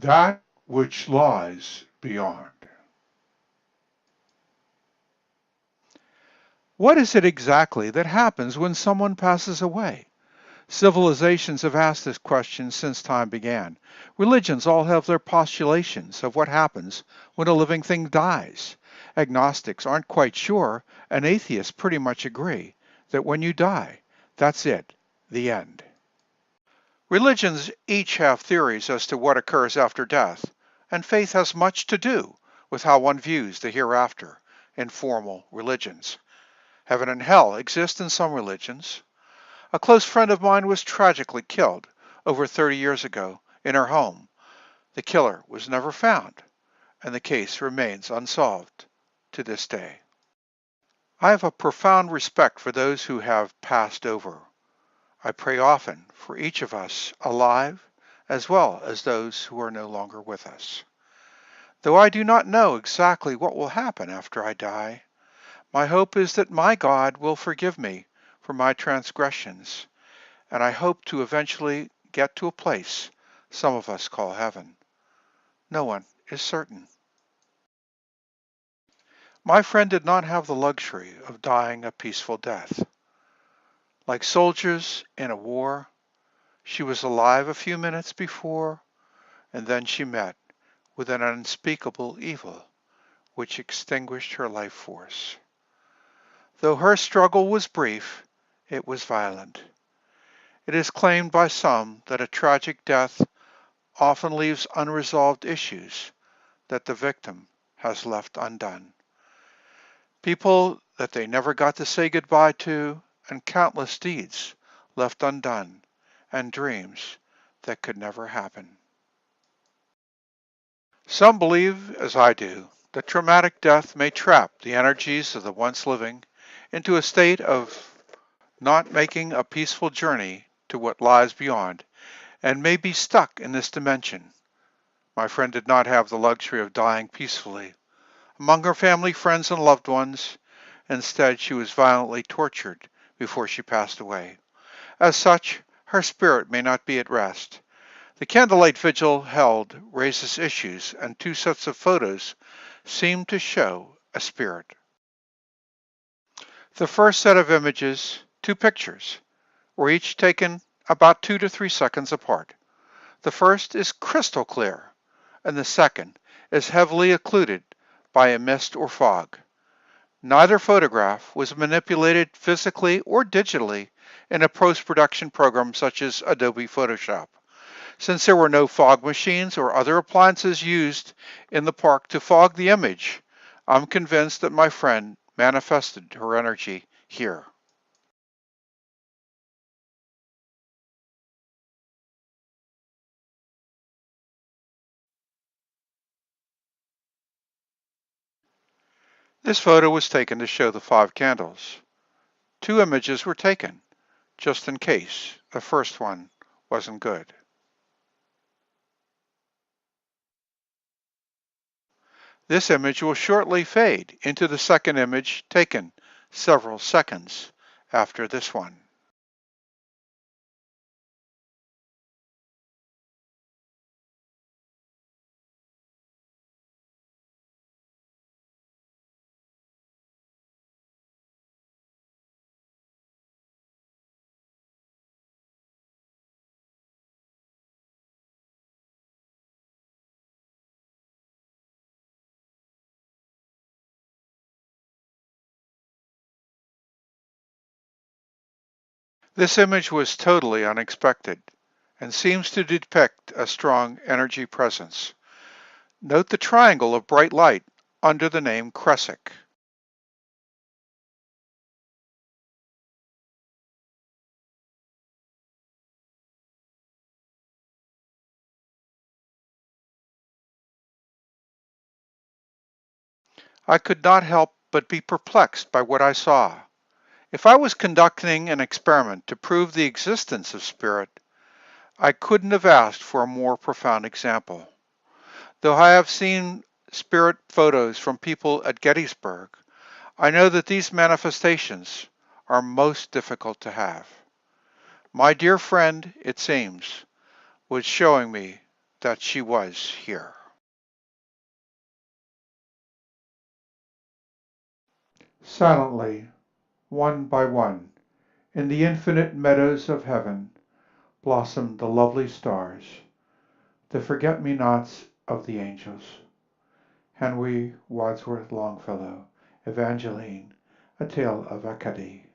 that which lies beyond. What is it exactly that happens when someone passes away? Civilizations have asked this question since time began. Religions all have their postulations of what happens when a living thing dies. Agnostics aren't quite sure, and atheists pretty much agree that when you die, that's it, the end. Religions each have theories as to what occurs after death, and faith has much to do with how one views the hereafter in formal religions. Heaven and hell exist in some religions. A close friend of mine was tragically killed over 30 years ago in her home. The killer was never found, and the case remains unsolved to this day. I have a profound respect for those who have passed over. I pray often for each of us alive, as well as those who are no longer with us. Though I do not know exactly what will happen after I die, my hope is that my God will forgive me for my transgressions, and I hope to eventually get to a place some of us call heaven. No one is certain. My friend did not have the luxury of dying a peaceful death. Like soldiers in a war, she was alive a few minutes before, and then she met with an unspeakable evil which extinguished her life force. Though her struggle was brief, it was violent. It is claimed by some that a tragic death often leaves unresolved issues that the victim has left undone. People that they never got to say goodbye to, and countless deeds left undone, and dreams that could never happen. Some believe, as I do, that traumatic death may trap the energies of the once living into a state of not making a peaceful journey to what lies beyond, and may be stuck in this dimension. My friend did not have the luxury of dying peacefully among her family, friends, and loved ones. Instead, she was violently tortured before she passed away. As such, her spirit may not be at rest. The candlelight vigil held raises issues, and 2 sets of photos seem to show a spirit. The first set of images, 2 pictures, were each taken about 2 to 3 seconds apart. The first is crystal clear, and the second is heavily occluded by a mist or fog. Neither photograph was manipulated physically or digitally in a post-production program such as Adobe Photoshop. Since there were no fog machines or other appliances used in the park to fog the image, I'm convinced that my friend manifested her energy here. This photo was taken to show the 5 candles. 2 images were taken, just in case the first one wasn't good. This image will shortly fade into the second image taken several seconds after this one. This image was totally unexpected and seems to depict a strong energy presence. Note the triangle of bright light under the name Kresic. I could not help but be perplexed by what I saw. If I was conducting an experiment to prove the existence of spirit, I couldn't have asked for a more profound example. Though I have seen spirit photos from people at Gettysburg, I know that these manifestations are most difficult to have. My dear friend, it seems, was showing me that she was here. Silently, one by one, in the infinite meadows of heaven, blossomed the lovely stars, the forget-me-nots of the angels. Henry Wadsworth Longfellow, Evangeline, A Tale of Acadie.